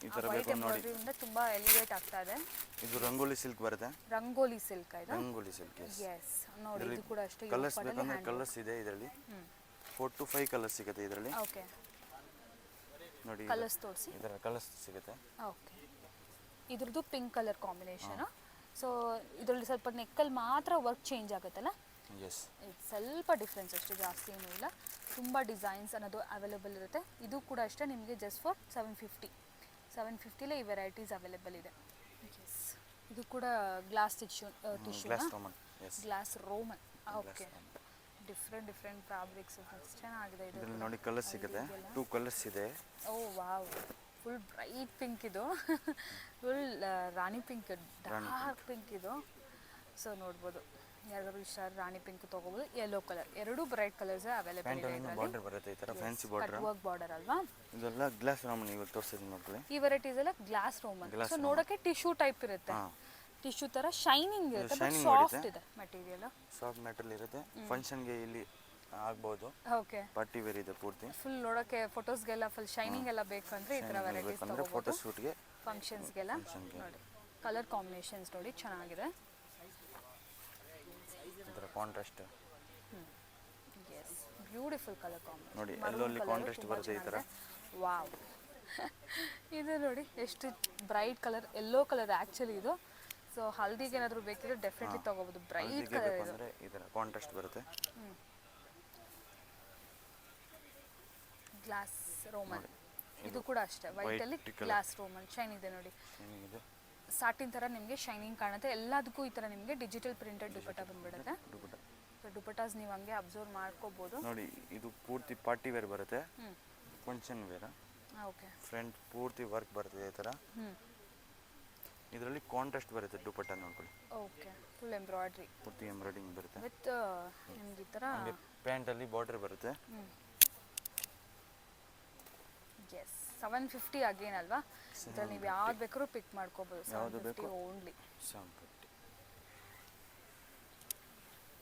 ಈ ಥರ ಬೇಕು ನೋಡಿ, ತುಂಬ ಎಲಿವೇಟ್ ಆಗ್ತಾ ಇದೆ. ಇದು ರಂಗೋಲಿ ಸಿಲ್ಕ್ ಬರುತ್ತೆ. ರಂಗೋಲಿ ಸಿಲ್ಕ್ ಇದು. ರಂಗೋಲಿ ಸಿಲ್ಕ್. ಎಸ್, ನೋಡಿ ಇದು ಕೂಡ ಅಷ್ಟೇ. ಕಲರ್ಸ್ ಬೇಕಂದ್ರೆ ಕಲರ್ಸ್ ಇದೆ ಇದರಲ್ಲಿ. 4 to 5 ಕಲರ್ಸ್ ಸಿಗುತ್ತೆ ಇದರಲ್ಲಿ. ಓಕೆ, ನೋಡಿ ಕಲರ್ಸ್ ತೋರಿಸಿ. ಇದರ ಕಲರ್ಸ್ ಸಿಗುತ್ತೆ. ಓಕೆ, ಇದ್ರದ್ದು ಪಿಂಕ್ ಕಲರ್ ಕಾಂಬಿನೇಷನ್. ಸೊ ಇದರಲ್ಲಿ ಸ್ವಲ್ಪ ನೆಕ್ಕಲ್ಲಿ ಮಾತ್ರ ವರ್ಕ್ ಚೇಂಜ್ ಆಗುತ್ತಲ್ಲ. ಎಸ್, ಇದು ಸ್ವಲ್ಪ ಡಿಫ್ರೆನ್ಸ್ ಅಷ್ಟು, ಜಾಸ್ತಿ ಏನೂ ಇಲ್ಲ. ತುಂಬ ಡಿಸೈನ್ಸ್ ಅನ್ನೋದು ಅವೈಲೇಬಲ್ ಇರುತ್ತೆ. ಇದು ಕೂಡ ಅಷ್ಟೇ ನಿಮಗೆ ಜಸ್ಟ್ ಫಾರ್ 750ಲೇ ಈ ವೆರೈಟೀಸ್ ಅವೈಲೇಬಲ್ ಇದೆ. ಎಸ್, ಇದು ಕೂಡ glass tissue glass Roman. Okay, different fabrics ಚೆನ್ನಾಗಿದೆ. ಇದರಲ್ಲಿ ನೋಡಿ ಕಲರ್ಸ್ ಸಿಗುತ್ತೆ, 2 ಕಲರ್ಸ್ ಇದೆ. ಓ ವಾವ್, ಫುಲ್ ಬ್ರೈಟ್ ಪಿಂಕ್ ಇದು. ಫುಲ್ ರಾಣಿ ಪಿಂಕ್, ಡಾರ್ಕ್ ಪಿಂಕ್ ಇದು. ಸೊ ನೋಡ್ಬೋದು, ಯಾರಿಗಾದ್ರು ಇಷ್ಟ ರಾಣಿ ಪಿಂಕ್ ತೊಗೋಬೋದು. ಯೆಲ್ಲೋ ಕಲರ್, ಎರಡೂ ಬ್ರೈಟ್ ಕಲರ್ಸ್ ಅವೈಲೇಬಲ್ ಇದೆ. ಬಾರ್ಡರ್ ಬರುತ್ತೆ ಈ ಥರ ಫ್ಯಾನ್ಸಿ ಬಾರ್ಡರ್, ವರ್ಕ್ ಬಾರ್ಡರ್ ಅಲ್ವಾ? ಇದೆಲ್ಲ ಗ್ಲಾಸ್ ರಾಮನ್. ಇವಾಗ ತೋರಿಸ್ತೀನಿ ನೋಡ್ಕೊಳ್ಳಿ. ಈ ವೆರೈಟೀಸ್ ಎಲ್ಲ ಗ್ಲಾಸ್ ರೋಮನ್. ಸೊ ನೋಡೋಕ್ಕೆ ಟಿಶ್ಯೂ ಟೈಪ್ ಇರುತ್ತೆ, ಟಿಶ್ಯೂ ಥರ ಶೈನಿಂಗ್ ಇರುತ್ತೆ, ಬಟ್ ಸಾಫ್ಟ್ ಇದೆ ಮೆಟೀರಿಯಲ್. ಸಾಫ್ಟ್ ಮೆಟೀರಿಯಲ್ ಇರುತ್ತೆ. ಫಂಕ್ಷನ್ಗೆ ಇಲ್ಲಿ ಆಗ್ಬೋದು. ಓಕೆ, ಪಾರ್ಟಿ ವೇರ್ ಇದೆ ಪೂರ್ತಿ. ಫುಲ್ ನೋಡೋಕ್ಕೆ ಫೋಟೋಸ್ಗೆಲ್ಲ ಫುಲ್ ಶೈನಿಂಗ್ ಎಲ್ಲ ಬೇಕು ಅಂದರೆ ಈ ಥರ ವೆರೈಟೀಸ್ ಬೇಕಂದ್ರೆ ಫೋಟೋ ತೊಗೋಬೋದು. ಶೂಟ್ಗೆ ಫಂಕ್ಷನ್ಸ್ಗೆಲ್ಲ ನೋಡಿ ಕಲರ್ ಕಾಂಬಿನೇಷನ್ಸ್ ನೋಡಿ ಚೆನ್ನಾಗಿದೆ. ಇದರ contrast yes, beautiful colour combination ನೋಡಿ, ಎಲ್ಲಲ್ಲಿ ಕಾಂಟ್ರಾಸ್ಟ್ ಬರುತ್ತೆ ಈ ಥರ. ವಾವ್ ಇದು ನೋಡಿ ಎಷ್ಟು bright colour, yellow colour actually ಇದು. ಸೊ ಹಲ್ದಿಗೆ ಏನಾದರೂ ಬೇಕಿದ್ರೆ ಡೆಫಿನೆಟ್ಲಿ ತೊಗೋಬೋದು. ಬ್ರೈಟ್ ಕಲರ್ ಇದು. ಅಂದರೆ ಈ ಥರ ಕಾಂಟ್ರಾಸ್ಟ್ ಬರುತ್ತೆ. ಗ್ಲಾಸ್ ರೋಮನ್ ಇದು ಕೂಡ ಅಷ್ಟೇ, ವೈಟಲ್ಲಿ ಗ್ಲಾಸ್ ರೋಮನ್ ಶೈನ್ ಇದೆ ನೋಡಿ. ಏನಿದೆ ಸಾಟಿನ್ ಥರ ನಿಮಗೆ ಶೈನಿಂಗ್ ಕಾಣುತ್ತೆ. ಎಲ್ಲದಕ್ಕೂ ಈ ಥರ ನಿಮಗೆ ಡಿಜಿಟಲ್ ಪ್ರಿಂಟೆಡ್ ದುಪಟ್ಟ ಬಂದ್ಬಿಡುತ್ತೆ. ದುಪಟ್ಟ. ಸೊ ದುಪಟ್ಟಾಸ್ ನೀವು ಹಂಗೆ ಅಬ್ಸರ್ವ್ ಮಾಡ್ಕೋಬೋದು. ನೋಡಿ, ಇದು ಪೂರ್ತಿ ಪಾರ್ಟಿ ವೇರ್ ಬರುತ್ತೆ, ಫಂಕ್ಷನ್ ವೇರ್. ಓಕೆ, ಫ್ರಂಟ್ ಪೂರ್ತಿ ವರ್ಕ್ ಬರ್ತದೆ ಈ ಥರ. ಇದರಲ್ಲಿ ಕಾಂಟ್ರಾಸ್ಟ್ ಬರುತ್ತೆ ದುಪಟ್ಟ ನೋಡ್ಕೊಳ್ಳಿ. ಓಕೆ, ಫುಲ್ ಎಂಬ್ರಾಯ್ಡ್ರಿ ಪೂರ್ತಿ ಎಂಬ್ರಾಯ್ಡಿಂಗ್ ಬರುತ್ತೆ. ವಿತ್ ನಿಮ್ಗೆ ಈ ಥರ ಪ್ಯಾಂಟಲ್ಲಿ ಬಾರ್ಡರ್ ಬರುತ್ತೆ. ಎಸ್, 750 ಅಗೇನ್ ಅಲ್ವಾ? ಇದ್ರಲ್ಲಿ ನೀವು ಯಾವ್ದು ಬೇಕಾದ್ರೂ ಪಿಕ್ ಮಾಡ್ಕೋಬೋದು. 750 ಓನ್ಲಿ. 750.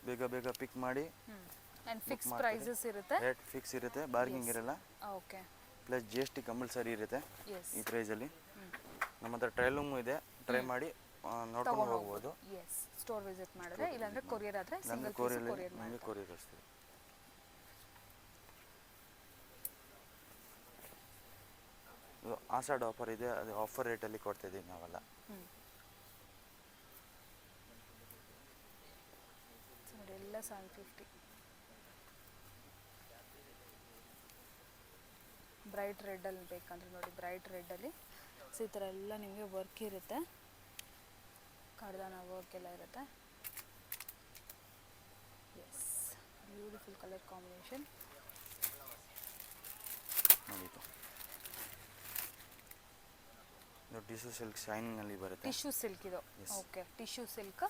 ಬೇಗ ಬೇಗ ಪಿಕ್ ಮಾಡಿ. ಆ್ಯಂಡ್ ಫಿಕ್ಸ್ ಪ್ರೈಸಸ್ ಇರುತ್ತೆ. ರೇಟ್ ಫಿಕ್ಸ್ ಇರುತ್ತೆ, ಬಾರ್ಗಿಂಗ್ ಇರಲ್ಲ. ಓಕೆ, ಪ್ಲಸ್ GST ಕಂಪಲ್ಸರಿ ಇರುತ್ತೆ ಎಸ್. ಈ ಪ್ರೈಸಲ್ಲಿ. ನಮ್ಮ ಹತ್ರ ಟ್ರಯಲ್ ರೂಮ್ ಇದೆ, ಟ್ರೈ ಮಾಡಿ ನೋಡ್ಕೊಂಡು ಹೋಗ್ಬೋದು. ಎಸ್, ಸ್ಟೋರ್ ವಿಸಿಟ್ ಮಾಡಿದ್ರೆ, ಇಲ್ಲಾಂದ್ರೆ ಕೊರಿಯರ್ ಆದರೆ ಸಿಂಗಲ್ ಕೊರಿಯರ್ ಕೊರಿಯರ್ ಮಾಡಿ. ನಮಗೆ ಕೊರಿಯರ್ ಕಳಿಸ್ತೀವಿ. ಇದು ಆಷಾಢ ಆಫರ್ ಇದೆ, ಅದು ಆಫರ್ ರೇಟಲ್ಲಿ ಕೊಡ್ತಾ ಇದ್ದೀವಿ ನಾವೆಲ್ಲ. ನೋಡಿ ಎಲ್ಲ 750. ಬ್ರೈಟ್ ರೆಡ್ಡಲ್ಲಿ ಬೇಕಂದ್ರೆ ನೋಡಿ, ಬ್ರೈಟ್ ರೆಡ್ಡಲ್ಲಿ ಸೊ ಈ ಥರ ಎಲ್ಲ ನಿಮಗೆ ವರ್ಕ್ ಇರುತ್ತೆ, ಕಡ್ದಾನ ವರ್ಕ್ ಎಲ್ಲ ಇರುತ್ತೆ. Yes, beautiful colour combination. ನೋಡಿತು, ಇದು ಟಿಶ್ಯೂ ಸಿಲ್ಕ್ ಶೈನಿಂಗಲ್ಲಿ ಬರುತ್ತೆ. ಟಿಶ್ಯೂ ಸಿಲ್ಕ್ ಇದು. Okay, tissue silk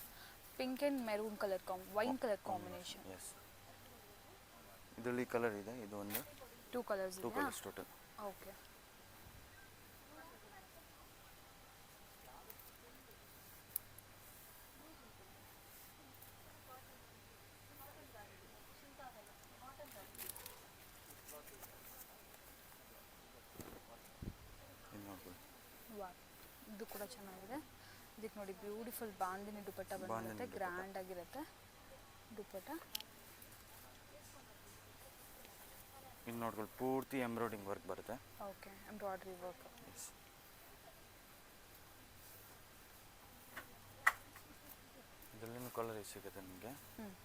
pink and maroon colour wine colour combination. Yes, ಇದರಲ್ಲಿ ಕಲರ್ ಇದೆ, ಇದು ಒಂದು 2 colours two colours total. Okay, ಇದು ನೋಡ್ಕೊಳ್ಳಿ. ಇದು ಕೂಡ ಚೆನ್ನಾಗಿದೆ. ಇದಕ್ಕೆ ನೋಡಿ ಬ್ಯೂಟಿಫುಲ್ ಬಾಂದಿನಿ ದುಪಟ್ಟ ಬಂದಿರುತ್ತೆ, ಗ್ರ್ಯಾಂಡ್ ಆಗಿರುತ್ತೆ ದುಪಟ್ಟ. ಇದು ನೋಡ್ಕೊಳ್ಳಿ, ಪೂರ್ತಿ ಎಂಬ್ರಾಯ್ಡಿಂಗ್ ವರ್ಕ್ ಬರುತ್ತೆ. Okay, embroidery work. ಎಸ್, ಇದರಲ್ಲಿನೂ ಕಲರ್ ಸಿಗುತ್ತೆ ನಿಮಗೆ.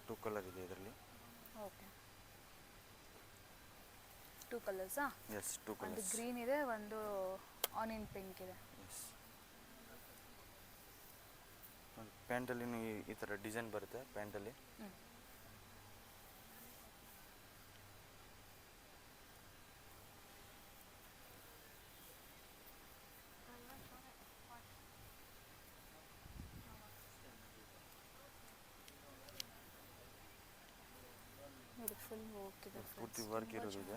2 ಕಲರ್ ಇದೆ ಇದರಲ್ಲಿ. ಓಕೆ, 2 ಕಲರ್ಸಾ? ಎಸ್, 2 ಒಂದು ಕಲರ್ಸ್. ಗ್ರೀನ್ ಇದೆ, ಒಂದು ಆನಿಯನ್ ಪಿಂಕ್ ಇದೆ. ಎಸ್, ಪ್ಯಾಂಟಲ್ಲಿನೂ ಈ ಥರ ಡಿಸೈನ್ ಬರುತ್ತೆ ಪ್ಯಾಂಟಲ್ಲಿ. ನೋಡಿ ಫುಲ್ ವರ್ಕ್ ಇದೆ, ಪೂರ್ತಿ ವರ್ಕ್ ಇರೋದಿದೆ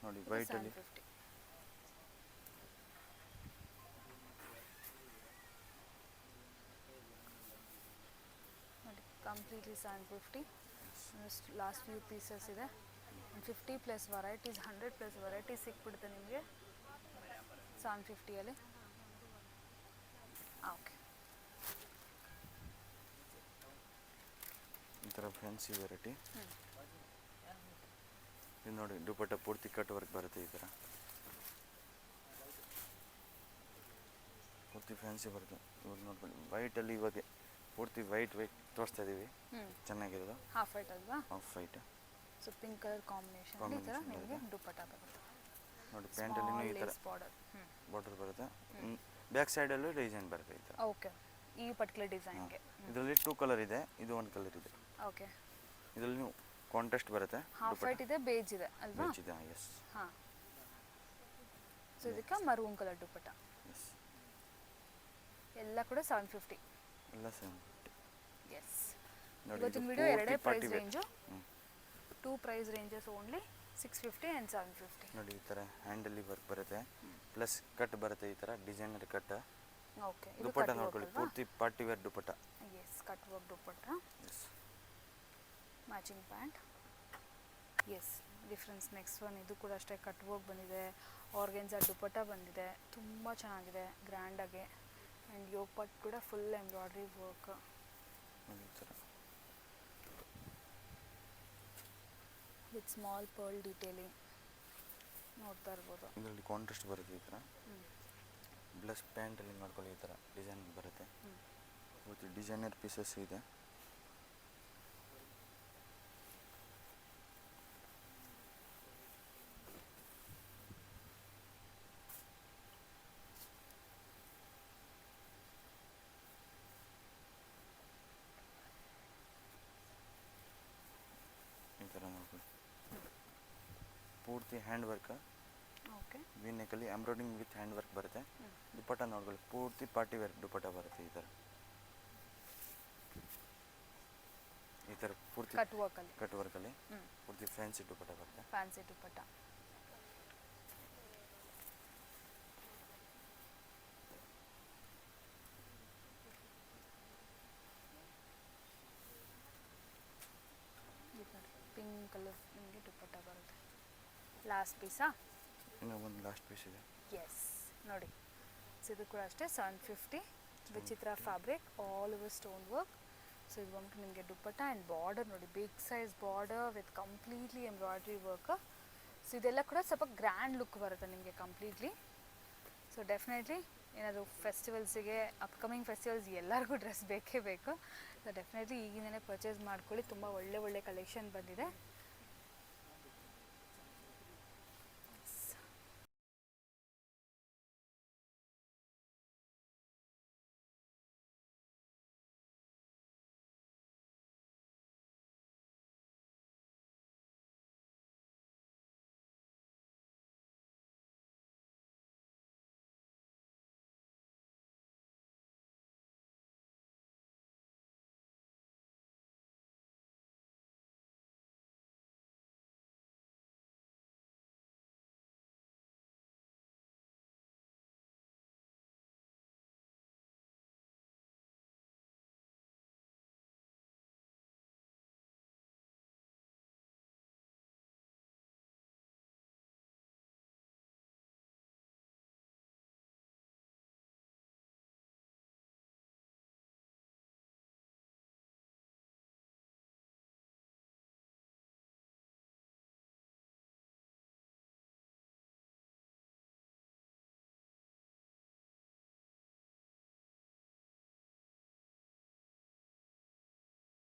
ನೋಡಿ, ವೈಟಲ್ಲಿ. 750. ನೋಡಿ ಕಂಪ್ಲೀಟ್ಲಿ 750. ಲಾಸ್ಟ್ ಫ್ಯೂ ಪೀಸಸ್ ಇದೆ. 50 ಪ್ಲಸ್ ವೆರೈಟೀಸ್, 100 ಪ್ಲಸ್ ವೆರೈಟೀಸ್ ಸಿಕ್ಬಿಡುತ್ತೆ ನಿಮಗೆ 750ಅಲ್ಲಿ. ಓಕೆ, ಈ ಥರ ಫ್ಯಾನ್ಸಿ ವೆರೈಟಿ. ಇದು ನೋಡಿ, ದುಪಟ್ಟ ಪೂರ್ತಿ ಕಟ್ ವರ್ಕ್ ಬರುತ್ತೆ ಈ ಥರ, ಪೂರ್ತಿ ಫ್ಯಾನ್ಸಿ ಬರುತ್ತೆ. ಇವಾಗ ನೋಡ್ಕೊಳ್ಳಿ, ವೈಟಲ್ಲಿ ಇವಾಗ ಪೂರ್ತಿ ವೈಟ್ ತೋರಿಸ್ತಾ ಇದ್ದೀವಿ, ಚೆನ್ನಾಗಿರೋದು. ಹಾಫ್ ವೈಟ್ ಅಲ್ವಾ? Of white. So pink colour combination ಈ ಥರ ನಿಮಗೆ ದುಪಟ್ಟ ಬರುತ್ತೆ. ನೋಡಿ, ಪ್ಯಾಂಟಲ್ಲಿನೂ ಈ ಥರ ಬಾರ್ಡರ್ ಬಾರ್ಡರ್ ಬರುತ್ತೆ. ಬ್ಯಾಕ್ ಸೈಡಲ್ಲೂ ಡಿಸೈನ್ ಬರುತ್ತೆ ಈ ಥರ. ಓಕೆ, ಈ ಪರ್ಟಿಕ್ಯುಲರ್ ಡಿಸೈನ್ಗೆ. ಇದರಲ್ಲಿ 2 ಕಲರ್ ಇದೆ, ಇದು 1 ಕಲರ್ ಇದೆ. ಓಕೆ, ಇದರಲ್ಲಿ ಕಾಂಟ್ರಾಸ್ಟ್ ಬರುತ್ತೆ. ಹಾಫ್ ವೈಟ್ ಇದೆ, ಬೇಜ್ ಇದೆ ಅಲ್ವಾ? ಇದೆ. ಎಸ್, ಹಾಂ. ಸೊ ಇದಕ್ಕೆ ಮರೂನ್ ಕಲರ್ ದುಪಟ್ಟ. ಎಸ್, ಎಲ್ಲ ಕೂಡ 750. ಎಲ್ಲ 750. ಎಸ್, ನೋಡಿ, ಇವತ್ತಿನ ಇದು ವಿಡಿಯೋ ಎರಡೇ ಪೂರ್ತಿ price party wear. Range. 2 price ranges only 650 and 750. ನೋಡಿ, ಈ ಥರ ಹ್ಯಾಂಡಲ್ಲಿ ವರ್ಕ್ ಬರುತ್ತೆ, ಪ್ಲಸ್ ಕಟ್ ಬರುತ್ತೆ ಈ ಥರ ಡಿಸೈನರ್ ಕಟ್. ಓಕೆ, ದುಪಟ್ಟ ನೋಡ್ಕೊಳ್ಳಿ, ಪೂರ್ತಿ party wear dupatta. Yes, cut work dupatta, yes, matching pant. Yes difference. Next one ಇದು ಕೂಡ ಅಷ್ಟೇ ಕಟ್ ವರ್ಕ್ ಬಂದಿದೆ, ಆರ್ಗೆನ್ಸಾ ದುಪಟ್ಟ ಬಂದಿದೆ, ತುಂಬ ಚೆನ್ನಾಗಿದೆ ಗ್ರ್ಯಾಂಡಾಗೆ. ಆ್ಯಂಡ್ ಯೋಗ್ ಪಟ್ ಕೂಡ ಫುಲ್ ಎಂಬ್ರಾಯ್ಡ್ರಿ ವರ್ಕ್ ಈ ಥರ ವಿತ್ ಸ್ಮಾಲ್ ಪರ್ಲ್ ಡೀಟೇಲಿಂಗ್ ನೋಡ್ತಾ ಇರ್ಬೋದು. ಇದರಲ್ಲಿ ಕಾಂಟ್ರಾಸ್ಟ್ ಬರುತ್ತೆ ಈ ಥರ. ಪ್ಲಸ್ ಪ್ಯಾಂಟಲ್ಲಿ ಮಾಡ್ಕೊಳ್ಳಿ ಈ ಥರ ಡಿಸೈನ್ ಬರುತ್ತೆ. ಮತ್ತು ಡಿಸೈನರ್ ಪೀಸಸ್ ಇದೆ. ಈ ಥರ ನೋಡ್ಕೊಳ್ಳಿ, ಪೂರ್ತಿ ಹ್ಯಾಂಡ್ ವರ್ಕ್. ಓಕೆ, ವಿ ನೆಕ್ಕಲ್ಲಿ ಎಂಬ್ರಾಯ್ಡಿಂಗ್ ವಿತ್ ಹ್ಯಾಂಡ್ ವರ್ಕ್ ಬರುತ್ತೆ. ದುಪಟ್ಟ ನೋಡ್ಕೊಳ್ಳಿ, ಪೂರ್ತಿ ಪಾರ್ಟಿ ವೇರ್ ದುಪಟ್ಟ ಬರುತ್ತೆ ಈ ಥರ. ಈ ಥರ ಪೂರ್ತಿ ಕಟ್ ವರ್ಕಲ್ಲಿ, ಕಟ್ ವರ್ಕಲ್ಲಿ ಪೂರ್ತಿ ಫ್ಯಾನ್ಸಿ ದುಪಟ್ಟ ಬರುತ್ತೆ. ಫ್ಯಾನ್ಸಿ ದುಪಟ್ಟ. ಪಿಂಕ್ ಕಲರ್ ನಿಮಗೆ ದುಪಟ್ಟ ಬರುತ್ತೆ. ಲಾಸ್ಟ್ ಪೀಸಾ? ಇನ್ನೂ ಒಂದು ಲಾಸ್ಟ್ ಪೀಸ್ ಇದೆ. ಎಸ್ ನೋಡಿ, ಸೊ ಇದು ಕೂಡ ಅಷ್ಟೇ 750 ವಿಚಿತ್ರ fabric, all over stone work. So ಇದು ಬಂದ್ಬಿಟ್ಟು ನಿಮಗೆ ದುಪಟ್ಟ ಆ್ಯಂಡ್ ಬಾರ್ಡರ್ ನೋಡಿ, big size border with completely embroidery work. So ಇದೆಲ್ಲ ಕೂಡ ಸ್ವಲ್ಪ ಗ್ರ್ಯಾಂಡ್ ಲುಕ್ ಬರುತ್ತೆ ನಿಮಗೆ ಕಂಪ್ಲೀಟ್ಲಿ. ಸೊ ಡೆಫಿನೆಟ್ಲಿ ಏನಾದರೂ ಫೆಸ್ಟಿವಲ್ಸಿಗೆ, ಅಪ್ಕಮಿಂಗ್ ಫೆಸ್ಟಿವಲ್ಸ್ ಎಲ್ಲರಿಗೂ ಡ್ರೆಸ್ ಬೇಕೇ ಬೇಕು. ಸೊ ಡೆಫಿನೆಟ್ಲಿ ಈಗಿಂದನೇ ಪರ್ಚೇಸ್ ಮಾಡ್ಕೊಳ್ಳಿ, ತುಂಬ ಒಳ್ಳೆ ಕಲೆಕ್ಷನ್ ಬಂದಿದೆ.